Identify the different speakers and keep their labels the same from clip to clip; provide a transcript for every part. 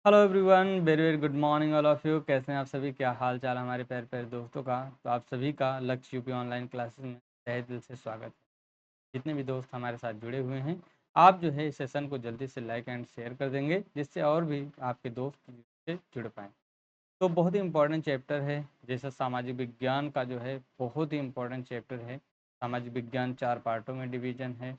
Speaker 1: Hello everyone, very very good morning all of you. कैसे हैं आप सभी? क्या हाल चाल हमारे प्यारे प्यारे दोस्तों का? तो आप सभी का लक्ष्य यूपी ऑनलाइन क्लासेस में तहे दिल से स्वागत है। जितने भी दोस्त हमारे साथ जुड़े हुए हैं, आप जो है इस सेशन को जल्दी से लाइक एंड शेयर कर देंगे, जिससे और भी आपके दोस्त से जुड़ पाएँ। तो बहुत ही इम्पोर्टेंट चैप्टर है, जैसा सामाजिक विज्ञान का जो है बहुत ही इम्पोर्टेंट चैप्टर है। सामाजिक विज्ञान 4 पार्टों में डिवीजन है।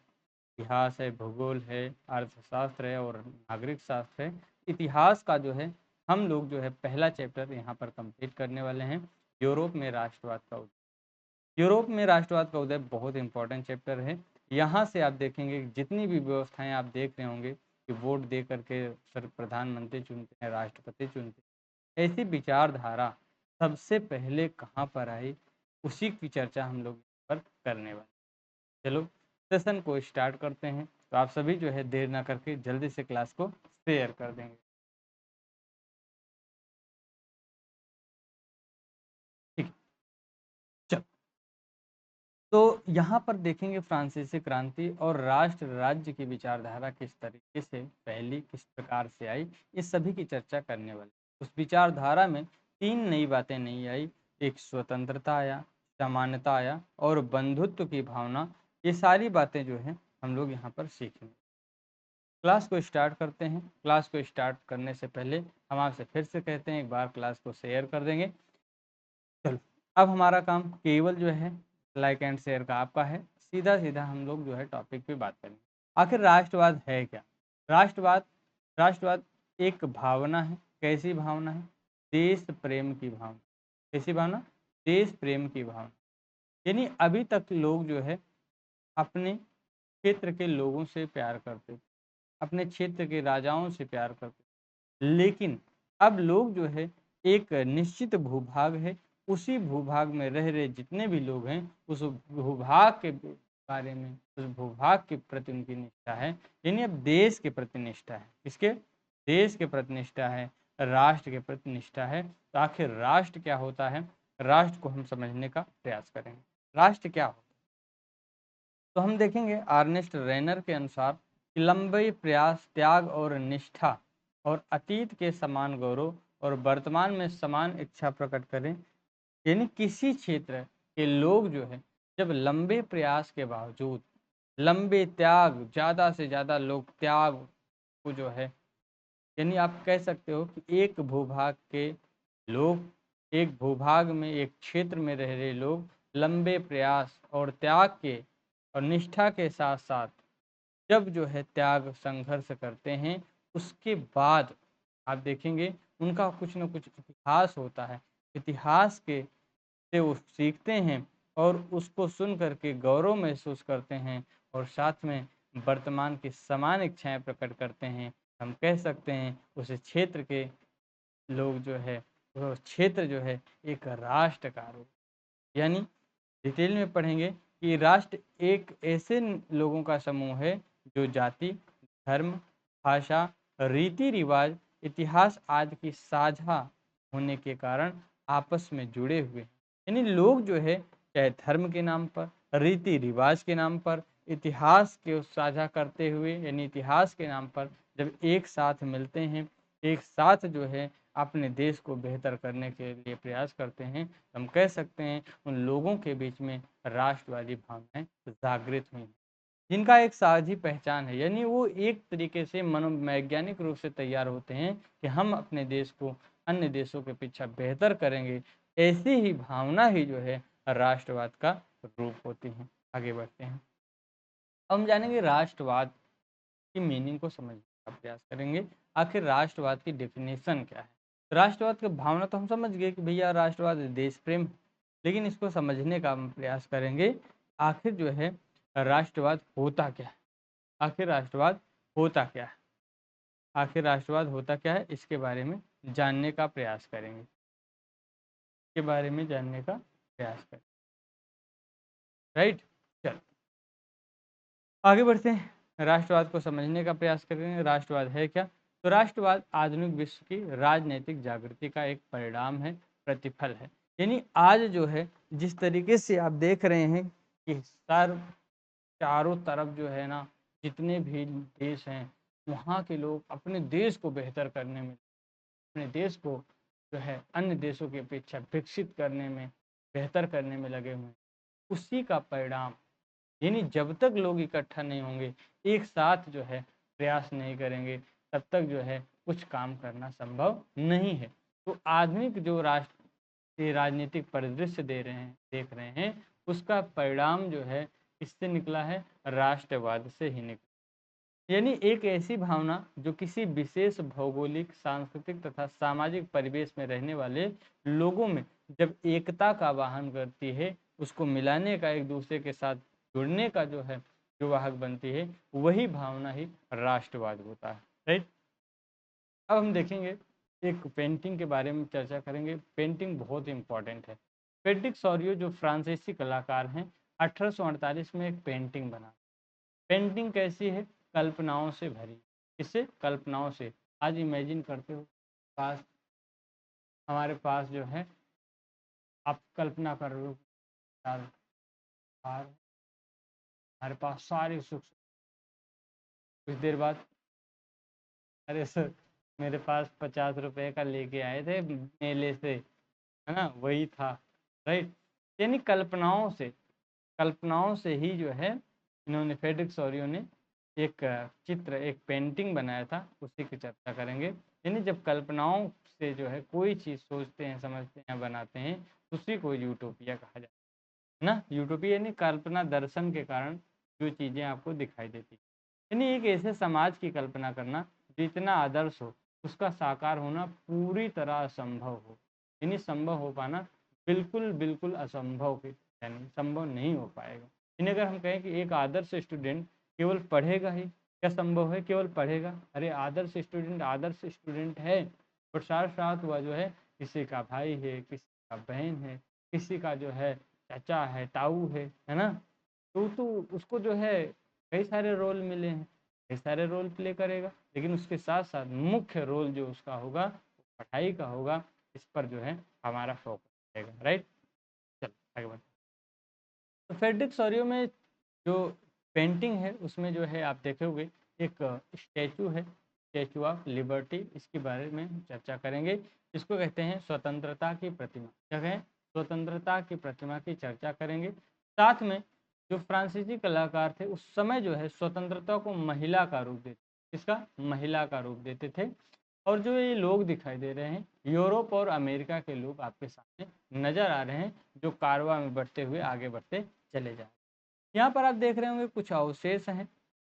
Speaker 1: इतिहास है, भूगोल है, अर्थशास्त्र है और नागरिक शास्त्र है। इतिहास का जो है हम लोग जो है पहला चैप्टर यहाँ पर कंप्लीट करने वाले हैं, यूरोप में राष्ट्रवाद का उदय। यूरोप में राष्ट्रवाद का उदय बहुत इंपॉर्टेंट चैप्टर है। यहाँ से आप देखेंगे कि जितनी भी व्यवस्थाएं आप देख रहे होंगे कि वोट दे करके सर प्रधानमंत्री चुनते हैं, राष्ट्रपति चुनते हैं, ऐसी विचारधारा सबसे पहले कहाँ पर आई, उसी की चर्चा हम लोग पर करने वाले। चलो सेशन को स्टार्ट करते हैं। तो आप सभी जो है देर ना करके जल्दी से क्लास को शेयर कर देंगे। ठीक है, चलो। तो यहाँ पर देखेंगे फ्रांसीसी क्रांति और राष्ट्र राज्य की विचारधारा किस तरीके से पहली, किस प्रकार से आई, इस सभी की चर्चा करने वाले। उस विचारधारा में 3 नई बातें नहीं आई। एक स्वतंत्रता आया, समानता आया और बंधुत्व की भावना। ये सारी बातें जो है हम लोग यहाँ पर सीखेंगे। क्लास को स्टार्ट करते हैं। क्लास को स्टार्ट करने से पहले हम आपसे फिर से कहते हैं, एक बार क्लास को शेयर कर देंगे। चलो, अब हमारा काम केवल जो है लाइक एंड शेयर का आपका है। सीधा सीधा हम लोग जो है टॉपिक पे बात करेंगे। आखिर राष्ट्रवाद है क्या? राष्ट्रवाद राष्ट्रवाद एक भावना है। कैसी भावना है? देश प्रेम की भावना। कैसी भावना? देश प्रेम की भावना। यानी अभी तक लोग जो है अपने क्षेत्र के लोगों से प्यार करते थे, अपने क्षेत्र के राजाओं से प्यार करते थे। लेकिन अब लोग जो है एक निश्चित भूभाग है, उसी भूभाग में रह रहे जितने भी लोग हैं, उस भूभाग के बारे में, उस भूभाग के प्रति उनकी निष्ठा है। यानी अब देश के प्रति निष्ठा है। किसके? देश के प्रति निष्ठा है, राष्ट्र के प्रति निष्ठा है। तो आखिर राष्ट्र क्या होता है? राष्ट्र को हम समझने का प्रयास करेंगे। राष्ट्र क्या होता है? तो हम देखेंगे आर्नेस्ट रेनर के अनुसार कि लंबे प्रयास, त्याग और निष्ठा और अतीत के समान गौरव और वर्तमान में समान इच्छा प्रकट करें। यानी किसी क्षेत्र के लोग जो है जब लंबे प्रयास के बावजूद, लंबे त्याग, ज़्यादा से ज़्यादा लोग त्याग को जो है, यानी आप कह सकते हो कि एक भूभाग के लोग, एक भूभाग में, एक क्षेत्र में रह रहे लोग लंबे प्रयास और त्याग के और निष्ठा के साथ साथ जब जो है त्याग संघर्ष करते हैं, उसके बाद आप देखेंगे उनका कुछ न कुछ इतिहास होता है। इतिहास के से वो सीखते हैं और उसको सुन करके गौरव महसूस करते हैं और साथ में वर्तमान की समान इच्छाएं प्रकट करते हैं। हम कह सकते हैं उस क्षेत्र के लोग जो है, वो क्षेत्र जो है एक राष्ट्र का रूप। यानी डिटेल में पढ़ेंगे कि राष्ट्र एक ऐसे लोगों का समूह है जो जाति, धर्म, भाषा, रीति रिवाज, इतिहास आदि की साझा होने के कारण आपस में जुड़े हुए हैं। यानी लोग जो है चाहे धर्म के नाम पर, रीति रिवाज के नाम पर, इतिहास के साझा करते हुए, यानी इतिहास के नाम पर जब एक साथ मिलते हैं, एक साथ जो है अपने देश को बेहतर करने के लिए प्रयास करते हैं, हम कह सकते हैं उन लोगों के बीच में राष्ट्रवादी भावनाएं जागृत हुई, जिनका एक साझी पहचान है। यानी वो एक तरीके से मनोवैज्ञानिक रूप से तैयार होते हैं कि हम अपने देश को अन्य देशों के पीछे बेहतर करेंगे। ऐसी ही भावना ही जो है राष्ट्रवाद का रूप होती है। आगे बढ़ते हैं। अब हम जानेंगे राष्ट्रवाद की मीनिंग को समझने का प्रयास करेंगे। आखिर राष्ट्रवाद की डेफिनेशन क्या है? राष्ट्रवाद की भावना तो हम समझ गए कि भैया राष्ट्रवाद देश प्रेम, लेकिन इसको समझने का हम प्रयास करेंगे। आखिर जो है राष्ट्रवाद होता क्या है? आखिर राष्ट्रवाद होता क्या है? आखिर राष्ट्रवाद होता क्या है, इसके बारे में जानने का प्रयास करेंगे। इसके बारे में जानने का प्रयास करें। राइट, चलो आगे बढ़ते हैं। राष्ट्रवाद को समझने का प्रयास करेंगे। राष्ट्रवाद है क्या? तो राष्ट्रवाद आधुनिक विश्व की राजनीतिक जागृति का एक परिणाम है, प्रतिफल है। यानी आज जो है जिस तरीके से आप देख रहे हैं कि सर चारों तरफ जो है ना, जितने भी देश हैं, वहाँ के लोग अपने देश को बेहतर करने में, अपने देश को जो है अन्य देशों की अपेक्षा विकसित करने में, बेहतर करने में लगे हुए हैं, उसी का परिणाम, यानी जब तक लोग इकट्ठा नहीं होंगे, एक साथ जो है प्रयास नहीं करेंगे, तब तक जो है कुछ काम करना संभव नहीं है। तो आधुनिक जो राष्ट्र के राजनीतिक परिदृश्य देख रहे हैं, उसका परिणाम जो है इससे निकला है, राष्ट्रवाद से ही निकला। यानी एक ऐसी भावना जो किसी विशेष भौगोलिक, सांस्कृतिक तथा सामाजिक परिवेश में रहने वाले लोगों में जब एकता का वाहन करती है, उसको मिलाने का, एक दूसरे के साथ जुड़ने का जो वाहक बनती है, वही भावना ही राष्ट्रवाद होता है। राइट। अब हम देखेंगे, एक पेंटिंग के बारे में चर्चा करेंगे। पेंटिंग बहुत इंपॉर्टेंट है। फ्रेडरिक सॉरियो जो फ्रांसीसी कलाकार हैं, 1848 में एक पेंटिंग बना। पेंटिंग कैसी है? कल्पनाओं से भरी। किससे? कल्पनाओं से। आज इमेजिन करते हो, पास हमारे पास जो है, आप कल्पना कर रहे हो यार, हमारे पास सारी सुख, कुछ देर बाद अरे सर मेरे पास 50 रुपए का लेके आए थे मेले से, है ना, वही था। राइट। यानी कल्पनाओं से ही जो है इन्होंने, फ्रेडरिक सॉरियो ने एक चित्र, एक पेंटिंग बनाया था, उसी की चर्चा करेंगे। यानी जब कल्पनाओं से जो है कोई चीज़ सोचते हैं, समझते हैं, बनाते हैं, उसी को यूटोपिया कहा जाता है ना। यूटोपिया यानी कल्पना दर्शन के कारण जो चीज़ें आपको दिखाई देती, यानी एक ऐसे समाज की कल्पना करना जो इतना आदर्श हो, उसका साकार होना पूरी तरह असंभव हो। यानी संभव हो पाना बिल्कुल बिल्कुल असंभव के, यानी संभव नहीं हो पाएगा। यानी अगर हम कहें कि एक आदर्श स्टूडेंट केवल पढ़ेगा ही, क्या संभव है? केवल पढ़ेगा? अरे आदर्श स्टूडेंट है, और साथ साथ वह जो है किसी का भाई है, किसी का बहन है, किसी का जो है चाचा है, ताऊ है ना। तो उसको जो है कई सारे रोल मिले हैं, कई सारे रोल प्ले करेगा, लेकिन उसके साथ साथ मुख्य रोल जो उसका होगा वो पढ़ाई का होगा। इस पर जो है हमारा फोकस रहेगा। राइट। चलो आगे बढ़ते। तो फ्रेडरिक सॉरियो में जो पेंटिंग है, उसमें जो है आप देखोगे एक स्टैचू है, स्टैचू ऑफ लिबर्टी। इसके बारे में चर्चा करेंगे। इसको कहते हैं स्वतंत्रता की प्रतिमा। क्या कहें? स्वतंत्रता की प्रतिमा की चर्चा करेंगे। साथ में जो फ्रांसीसी कलाकार थे उस समय जो है स्वतंत्रता को महिला का रूप देते, इसका महिला का रूप देते थे। और जो ये लोग दिखाई दे रहे हैं, यूरोप और अमेरिका के लोग आपके सामने नजर आ रहे हैं, जो कारवां में बढ़ते हुए आगे बढ़ते चले जा रहे हैं। यहाँ पर आप देख रहे होंगे कुछ अवशेष हैं।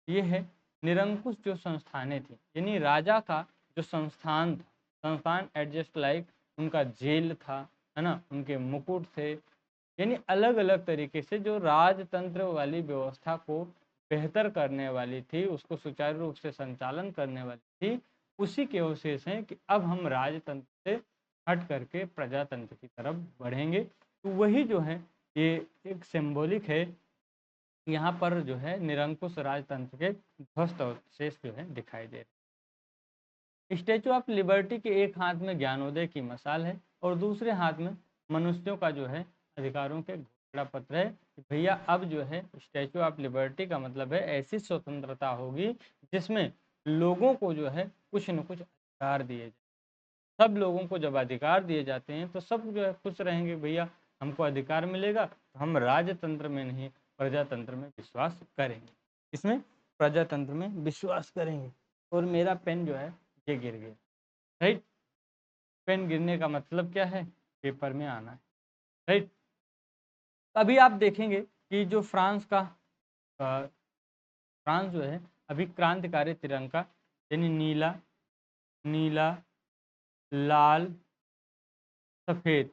Speaker 1: ये है निरंकुश जो संस्थानें थी, यानी राजा का जो संस्थान था, संस्थान एडजस्ट लाइक उनका जेल था, है ना, उनके मुकुट थे, यानी अलग अलग तरीके से जो राजतंत्र वाली व्यवस्था को बेहतर करने वाली थी, उसको सुचारू रूप से संचालन करने वाली थी, उसी के अवशेष हैं कि अब हम राजतंत्र से हट करके प्रजातंत्र की तरफ बढ़ेंगे। तो वही जो है ये एक सिंबॉलिक है। यहाँ पर जो है निरंकुश राजतंत्र के ध्वस्त अवशेष जो है दिखाई दे रहे। स्टैचू ऑफ लिबर्टी के एक हाथ में ज्ञानोदय की मसाल है और दूसरे हाथ में मनुष्यों का जो है अधिकारों के घोषणा पत्र है। भैया अब जो है स्टैचू ऑफ लिबर्टी का मतलब है ऐसी स्वतंत्रता होगी जिसमें लोगों को जो है कुछ न कुछ अधिकार दिए जाए। सब लोगों को जब अधिकार दिए जाते हैं तो सब जो है खुश रहेंगे, भैया हमको अधिकार मिलेगा तो हम राजतंत्र में नहीं प्रजातंत्र में विश्वास करेंगे। इसमें प्रजातंत्र में विश्वास करेंगे। और मेरा पेन जो है ये गिर गया। राइट। पेन गिरने का मतलब क्या है? पेपर में आना है। राइट। अभी आप देखेंगे कि जो फ्रांस जो है अभी क्रांतिकारी तिरंगा, यानी नीला, नीला, लाल, सफ़ेद,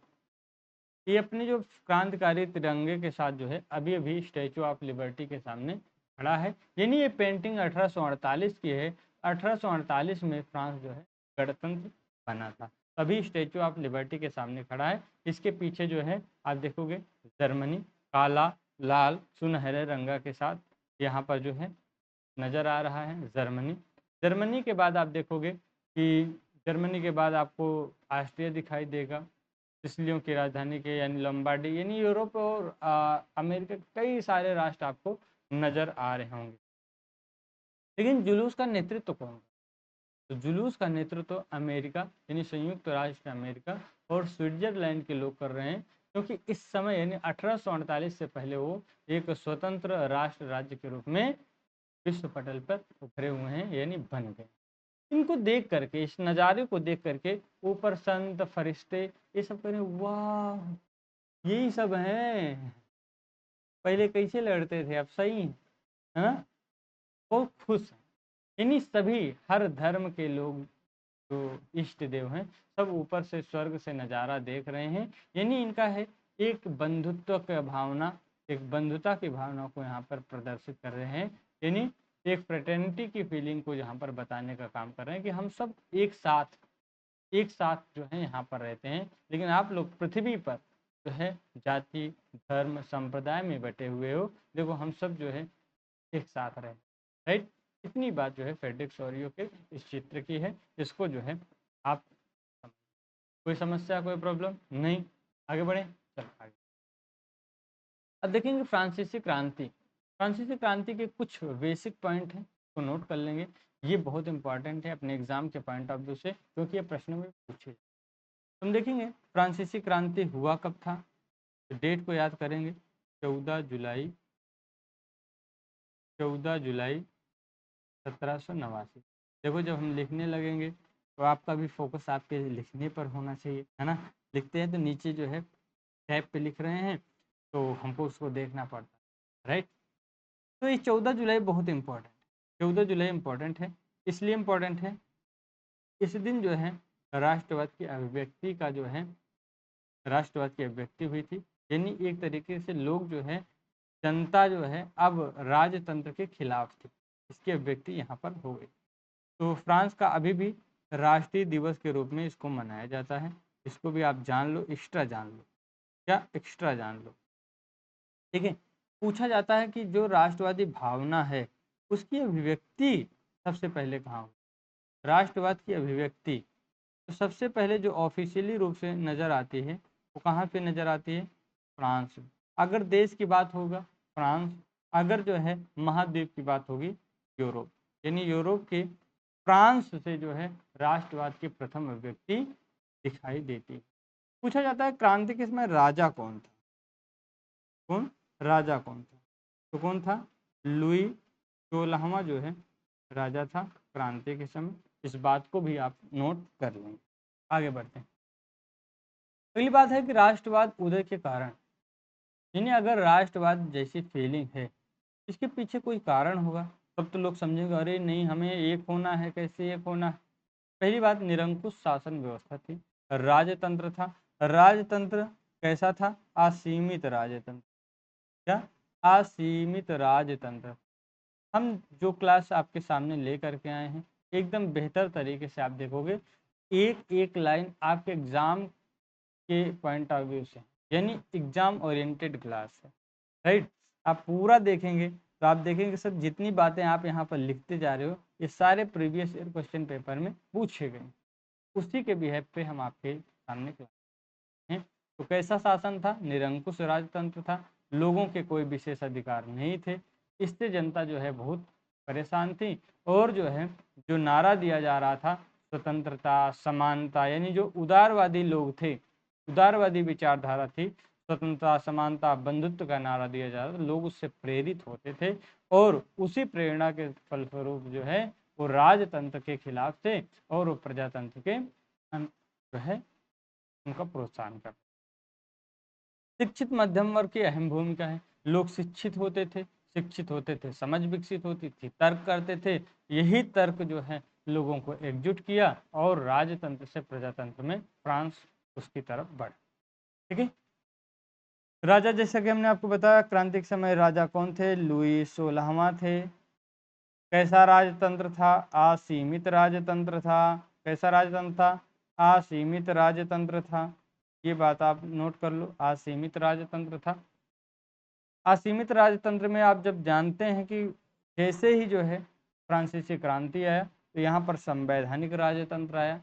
Speaker 1: ये अपने जो क्रांतिकारी तिरंगे के साथ जो है अभी अभी स्टैचू ऑफ लिबर्टी के सामने खड़ा है। यानी ये पेंटिंग 1848 की है। 1848 में फ्रांस जो है गणतंत्र बना था, तभी स्टैचू ऑफ लिबर्टी के सामने खड़ा है। इसके पीछे जो है आप देखोगे जर्मनी काला, लाल, सुनहरे रंगा के साथ यहाँ पर जो है नज़र आ रहा है जर्मनी। जर्मनी के बाद आप देखोगे कि जर्मनी के बाद आपको ऑस्ट्रिया दिखाई देगा, सिसिलियों की राजधानी के, यानी लंबार्डी, यानी यूरोप और अमेरिका के कई सारे राष्ट्र आपको नज़र आ रहे होंगे। लेकिन जुलूस का नेतृत्व कौन? तो जुलूस का नेतृत्व अमेरिका यानी संयुक्त राष्ट्र अमेरिका और स्विट्जरलैंड के लोग कर रहे हैं, क्योंकि इस समय यानी 1848 से पहले वो एक स्वतंत्र राष्ट्र राज्य के रूप में विश्व पटल पर उभरे हुए हैं यानी बन गए। इनको देख करके, इस नज़ारे को देख करके ऊपर संत फरिश्ते ये सब करें, वाह यही सब हैं, पहले कैसे लड़ते थे अब सही है ना, बहुत खुश हैं। यानी सभी हर धर्म के लोग जो इष्ट देव हैं सब ऊपर से स्वर्ग से नज़ारा देख रहे हैं। यानी इनका है एक बंधुत्व का भावना, एक बंधुता की भावना को यहाँ पर प्रदर्शित कर रहे हैं, यानी एक फ्रेटर्निटी की फीलिंग को यहाँ पर बताने का काम कर रहे हैं कि हम सब एक साथ जो है यहाँ पर रहते हैं। लेकिन आप लोग पृथ्वी पर जो है जाति धर्म संप्रदाय में बटे हुए हो, देखो हम सब जो है एक साथ रहे, राइट। इतनी बात जो है फ्रेडरिक सोरियो के इस चित्र की है, इसको जो है आप कोई समस्या कोई प्रॉब्लम नहीं, आगे बढ़े चल आगे। अब देखेंगे फ्रांसीसी क्रांति। फ्रांसीसी क्रांति के कुछ बेसिक पॉइंट हैं तो नोट कर लेंगे, ये बहुत इंपॉर्टेंट है अपने एग्जाम के पॉइंट ऑफ व्यू से, क्योंकि ये प्रश्न में पूछे। हम देखेंगे फ्रांसीसी क्रांति हुआ कब था, तो डेट को याद करेंगे 14 जुलाई 1789। देखो जब हम लिखने लगेंगे तो आपका भी फोकस आपके लिखने पर होना चाहिए, है ना। लिखते हैं तो नीचे जो है टैब पे लिख रहे हैं तो हमको उसको देखना पड़ता है, राइट। तो ये 14 जुलाई बहुत इंपॉर्टेंट है। 14 जुलाई इंपॉर्टेंट है, इसलिए इंपॉर्टेंट है इस दिन जो है राष्ट्रवाद की अभिव्यक्ति का जो है राष्ट्रवाद की अभिव्यक्ति हुई थी। यानी एक तरीके से लोग जो है जनता जो है अब राजतंत्र के खिलाफ थी, इसकी अभिव्यक्ति यहाँ पर हो गई। तो फ्रांस का अभी भी राष्ट्रीय दिवस के रूप में इसको मनाया जाता है, इसको भी आप जान लो, एक्स्ट्रा जान लो, क्या एक्स्ट्रा जान लो, ठीक है। पूछा जाता है कि जो राष्ट्रवादी भावना है उसकी अभिव्यक्ति सबसे पहले कहाँ हुई। राष्ट्रवाद की अभिव्यक्ति तो सबसे पहले जो ऑफिशियली रूप से नज़र आती है वो कहाँ पे नज़र आती है, फ्रांस। अगर देश की बात होगा फ्रांस, अगर जो है महाद्वीप की बात होगी यूरोप, यानी यूरोप के फ्रांस से जो है राष्ट्रवाद की प्रथम अभिव्यक्ति दिखाई देती है। पूछा जाता है क्रांति के समय राजा कौन था, राजा कौन था, तो कौन था, लुई 16वां जो है राजा था क्रांति के समय। इस बात को भी आप नोट कर लेंगे। आगे बढ़ते हैं। अगली बात है कि राष्ट्रवाद उदय के कारण, यानी अगर राष्ट्रवाद जैसी फीलिंग है इसके पीछे कोई कारण होगा तब तो लोग समझेंगे अरे नहीं हमें एक होना है, कैसे एक होना है। पहली बात निरंकुश शासन व्यवस्था थी, राजतंत्र था। राजतंत्र कैसा था, असीमित राजतंत्र, क्या असीमित राजतंत्र। हम जो क्लास आपके सामने ले करके आए हैं एकदम बेहतर तरीके से आप देखोगे, एक एक लाइन आपके एग्जाम के पॉइंट ऑफ व्यू से, यानी एग्जाम ओरिएंटेड क्लास है, राइट। आप पूरा देखेंगे तो आप देखेंगे सर जितनी बातें आप यहाँ पर लिखते जा रहे हो ये सारे प्रीवियस ईयर क्वेश्चन पेपर में पूछे गए, उसी के बिहेव पे हम आपके सामने क्लास हैं। तो कैसा शासन था, निरंकुश राजतंत्र था, लोगों के कोई विशेष अधिकार नहीं थे, इससे जनता जो है बहुत परेशान थी। और जो है जो नारा दिया जा रहा था स्वतंत्रता समानता, यानी जो उदारवादी लोग थे, उदारवादी विचारधारा थी, स्वतंत्रता समानता बंधुत्व का नारा दिया जा रहा था, लोग उससे प्रेरित होते थे और उसी प्रेरणा के फलस्वरूप जो है वो राजतंत्र के खिलाफ थे और वो प्रजातंत्र के जो है उनका प्रोत्साहन कर। शिक्षित मध्यम वर्ग की अहम भूमिका है, लोग शिक्षित होते थे, समझ विकसित होती थी, तर्क करते थे, यही तर्क जो है लोगों को एकजुट किया और राजतंत्र से प्रजातंत्र में फ्रांस उसकी तरफ बढ़ा, ठीक है। राजा जैसा कि हमने आपको बताया क्रांति के समय राजा कौन थे, लुई 16वां थे। कैसा राजतंत्र था, असीमित राजतंत्र था। कैसा राजतंत्र था, असीमित राजतंत्र था। ये बात आप नोट कर लो, असीमित राजतंत्र था। असीमित राजतंत्र में आप जब जानते हैं कि जैसे ही जो है फ्रांसीसी क्रांति आया तो यहाँ पर संवैधानिक राजतंत्र आया,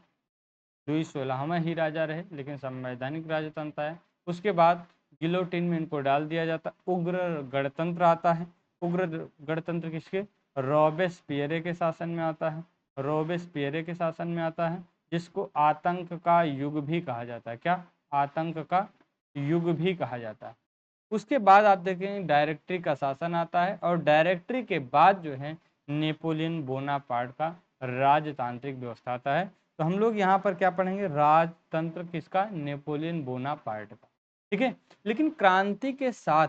Speaker 1: लुई 16वां ही राजा रहे लेकिन संवैधानिक राजतंत्र आया। उसके बाद गिलोटिन में इनको डाल दिया जाता, उग्र गणतंत्र आता है। उग्र गणतंत्र किसके, रॉबेस्पियरे के शासन में आता है। रोबेस्पियरे के शासन में आता है, जिसको आतंक का युग भी कहा जाता है। क्या? आतंक का युग भी कहा जाता है। उसके बाद आप देखेंगे डायरेक्टरी का शासन आता है, और डायरेक्टरी के बाद जो है नेपोलियन बोनापार्ट का राजतांत्रिक व्यवस्था आता है। तो हम लोग यहाँ पर क्या पढ़ेंगे? राजतंत्र किसका? नेपोलियन बोनापार्ट का। ठीक है। लेकिन क्रांति के साथ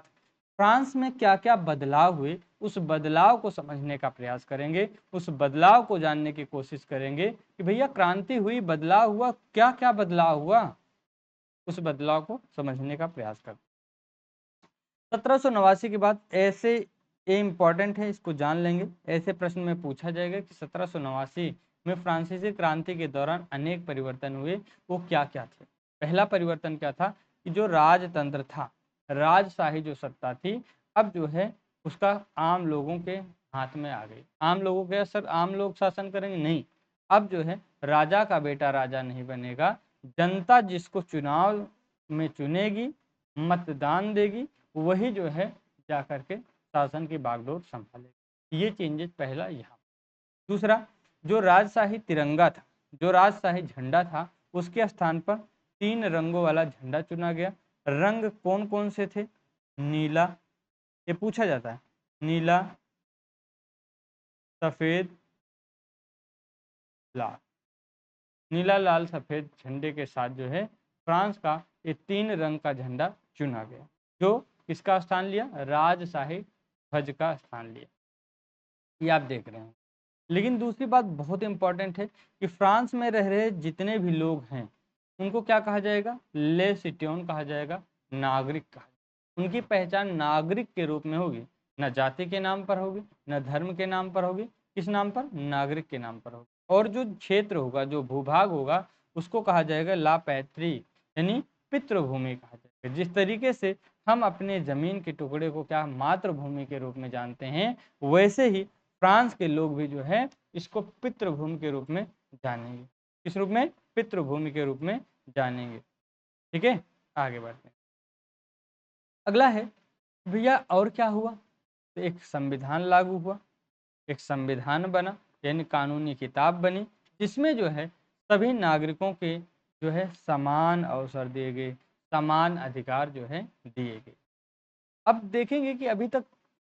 Speaker 1: फ्रांस में क्या क्या बदलाव हुए, उस बदलाव को समझने का प्रयास करेंगे, उस बदलाव को जानने की कोशिश करेंगे कि भैया क्रांति हुई, बदलाव हुआ, क्या क्या बदलाव हुआ, उस बदलाव को समझने का प्रयास करते हैं। 1789 के बाद ऐसे, ये इंपॉर्टेंट है, इसको जान लेंगे, ऐसे प्रश्न में पूछा जाएगा कि 1789 में फ्रांसीसी क्रांति के दौरान अनेक परिवर्तन हुए, वो क्या क्या थे। पहला परिवर्तन क्या था कि जो राजतंत्र था, राजशाही जो सत्ता थी, अब जो है उसका आम लोगों के हाथ में आ गई। आम लोगों के, सर आम लोग शासन करेंगे? नहीं, अब जो है राजा का बेटा राजा नहीं बनेगा, जनता जिसको चुनाव में चुनेगी, मतदान देगी, वही जो है जा करके शासन की बागडोर संभालेगा। ये चेंजेस पहला यहाँ। दूसरा, जो राजशाही तिरंगा था, जो राजशाही झंडा था, उसके स्थान पर 3 रंगों वाला झंडा चुना गया। रंग कौन कौन से थे? नीला, ये पूछा जाता है, नीला, सफेद, लाल। नीला, लाल, सफेद झंडे के साथ जो है फ्रांस का ये 3 रंग का झंडा चुना गया, जो किसका स्थान लिया? राजशाही ध्वज का स्थान लिया। ये आप देख रहे हैं। लेकिन दूसरी बात बहुत इंपॉर्टेंट है कि फ्रांस में रह रहे जितने भी लोग हैं, उनको क्या कहा जाएगा? ले सिटियन कहा जाएगा, नागरिक कहा जाएगा। उनकी पहचान नागरिक के रूप में होगी, न जाति के नाम पर होगी, न धर्म के नाम पर होगी, किस नाम पर? नागरिक के नाम पर होगी। और जो क्षेत्र होगा, जो भूभाग होगा, उसको कहा जाएगा ला पैत्री, यानी पितृभूमि कहा जाएगा। जिस तरीके से हम अपने जमीन के टुकड़े को क्या मातृभूमि के रूप में जानते हैं, वैसे ही फ्रांस के लोग भी जो है इसको पितृभूमि के रूप में जानेंगे। किस रूप में? पितृभूमि के रूप में जानेंगे। ठीक है, आगे बढ़ते हैं। अगला है भैया और क्या हुआ? तो एक संविधान लागू हुआ, एक संविधान बना, यानी कानूनी किताब बनी, जिसमें जो है सभी नागरिकों के जो है समान अवसर दिए गए, समान अधिकार जो है दिए गए। अब देखेंगे कि अभी तक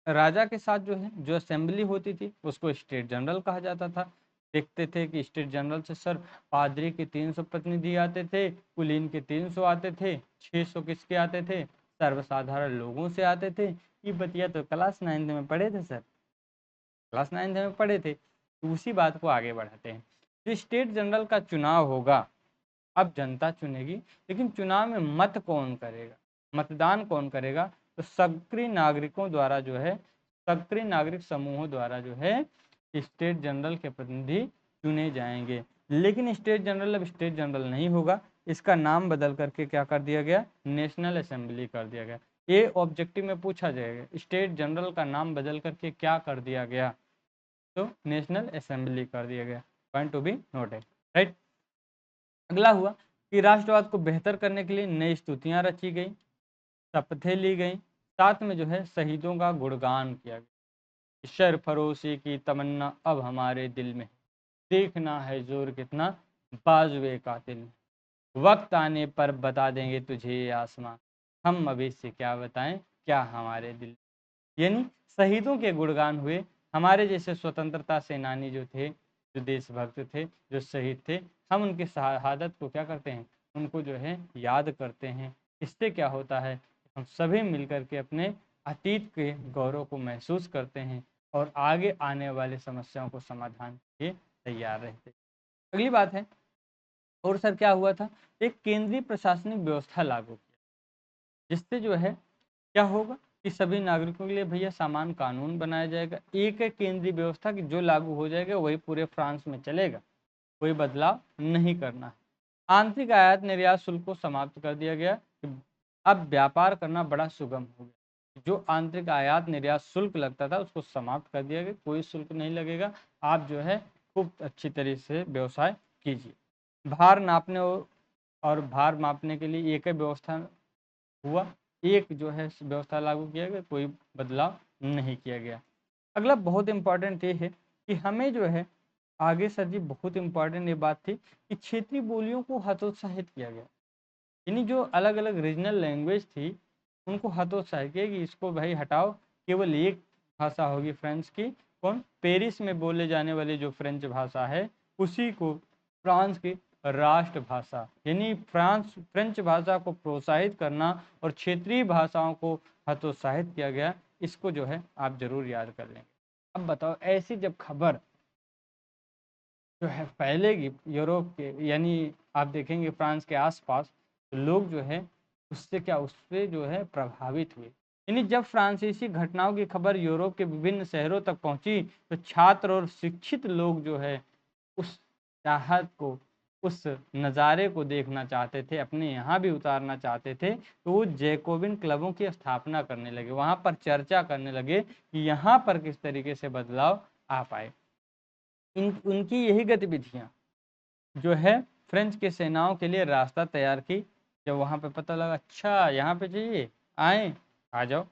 Speaker 1: राजा के साथ जो है जो असेंबली होती थी, उसको स्टेट जनरल कहा जाता था। देखते थे कि स्टेट जनरल से सर पादरी के 300 प्रतिनिधि आते थे, कुलीन के 300 आते थे, 600 किसके आते थे? सर्वसाधारण लोगों से आते थे। ये बतिया तो क्लास 9th में पढ़े थे सर, क्लास 9th में पढ़े थे। तो उसी बात को आगे बढ़ाते हैं। जो स्टेट जनरल का चुनाव होगा, अब जनता चुनेगी, लेकिन चुनाव में मत कौन करेगा, मतदान कौन करेगा? तो सक्रिय नागरिकों द्वारा जो है, सक्रिय नागरिक समूहों द्वारा जो है स्टेट जनरल के प्रतिनिधि चुने जाएंगे। लेकिन स्टेट जनरल अब स्टेट जनरल नहीं होगा, इसका नाम बदल करके क्या कर दिया गया? नेशनल असेंबली कर दिया गया। ये ऑब्जेक्टिव में पूछा जाएगा, स्टेट जनरल का नाम बदल करके क्या कर दिया गया? तो नेशनल असेंबली कर दिया गया। Point to be noted, right. अगला हुआ कि राष्ट्रवाद को बेहतर करने के लिए नई स्तुतियां रची गई, शपथें ली गई, साथ में जो है शहीदों का गुणगान किया गया। सरफरोशी की तमन्ना अब हमारे दिल में, देखना है जोर कितना बाजुए कातिल में, वक्त आने पर बता देंगे तुझे ये आसमां, हम अभी से क्या बताएं क्या हमारे दिल। यानी शहीदों के गुणगान हुए, हमारे जैसे स्वतंत्रता सेनानी जो थे, जो देशभक्त थे, जो शहीद थे, हम उनकी शहादत को क्या करते हैं? उनको जो है याद करते हैं। इससे क्या होता है? हम सभी मिलकर के अपने अतीत के गौरव को महसूस करते हैं और आगे आने वाली समस्याओं को समाधान के लिए तैयार रहते हैं। अगली बात है, और सर क्या हुआ था? एक केंद्रीय प्रशासनिक व्यवस्था लागू किया, जिससे जो है क्या होगा कि सभी नागरिकों के लिए भैया समान कानून बनाया जाएगा। एक है केंद्रीय व्यवस्था की जो लागू हो जाएगा वही पूरे फ्रांस में चलेगा, कोई बदलाव नहीं करना है। आंतरिक आयात निर्यात शुल्क को समाप्त कर दिया गया, अब व्यापार करना बड़ा सुगम हो गया। जो आंतरिक आयात निर्यात शुल्क लगता था उसको समाप्त कर दिया गया, कोई शुल्क नहीं लगेगा, आप जो है खूब अच्छी तरीके से व्यवसाय कीजिए। भार नापने और भार मापने के लिए एक ही व्यवस्था हुआ, एक जो है व्यवस्था लागू किया गया, कोई बदलाव नहीं किया गया। अगला बहुत इंपॉर्टेंट ये है कि हमें जो है आगे सर जी बहुत इंपॉर्टेंट ये बात थी कि क्षेत्रीय बोलियों को हतोत्साहित किया गया, यानी जो अलग अलग रीजनल लैंग्वेज थी उनको हतोत्साहित किया कि इसको भाई हटाओ, केवल एक भाषा होगी फ्रेंच की, कौन, पेरिस में बोले जाने वाली जो फ्रेंच भाषा है उसी को फ्रांस की राष्ट्रभाषा, यानी फ्रेंच भाषा को प्रोत्साहित करना और क्षेत्रीय भाषाओं को हतोत्साहित किया गया, इसको जो है आप जरूर याद कर लेंगे। अब बताओ ऐसी जब खबर जो है फैलेगी यूरोप के, यानी आप देखेंगे फ्रांस के आसपास, तो लोग जो है उससे क्या, उससे जो है प्रभावित हुए। यानी जब फ्रांसीसी घटनाओं की खबर यूरोप के विभिन्न शहरों तक पहुंची तो छात्र और शिक्षित लोग जो है उस चाहत को, उस नज़ारे को देखना चाहते थे, अपने यहाँ भी उतारना चाहते थे, तो वो जैकोबिन क्लबों की स्थापना करने लगे, वहाँ पर चर्चा करने लगे कि यहाँ पर किस तरीके से बदलाव आ पाए। उनकी यही गतिविधियाँ जो है फ्रेंच के सेनाओं के लिए रास्ता तैयार की। जब वहाँ पे पता लगा अच्छा यहाँ पे चाहिए, आए, आ जाओ।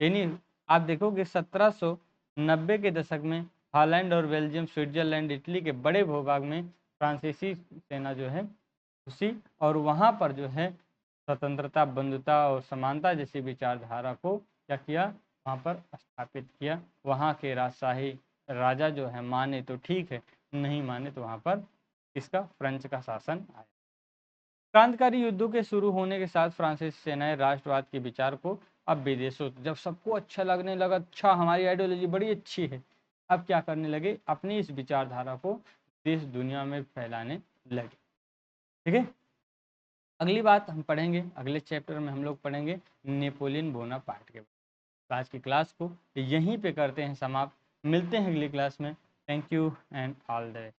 Speaker 1: यानी आप देखोगे 1790 के दशक में हॉलैंड और बेल्जियम, स्विट्जरलैंड, इटली के बड़े भूभाग में फ्रांसीसी सेना जो है घुसी और वहाँ पर जो है स्वतंत्रता, बंधुता और समानता जैसी विचारधारा को क्या किया, वहाँ पर स्थापित किया। वहाँ के राजशाही राजा जो है माने तो ठीक है, नहीं माने तो वहाँ पर इसका फ्रेंच का शासन आया। क्रांतिकारी युद्धों के शुरू होने के साथ फ्रांसीसी सेनाएं राष्ट्रवाद के विचार को अब विदेशों, जब सबको अच्छा लगने लगा, अच्छा हमारी आइडियोलॉजी बड़ी अच्छी है, अब क्या करने लगे, अपनी इस विचारधारा को देश दुनिया में फैलाने लगे। ठीक है, अगली बात हम पढ़ेंगे, अगले चैप्टर में हम लोग पढ़ेंगे नेपोलियन बोनापार्ट के बारे। आज की क्लास को यहीं पे करते हैं समाप्त, मिलते हैं अगली क्लास में। Thank you and all the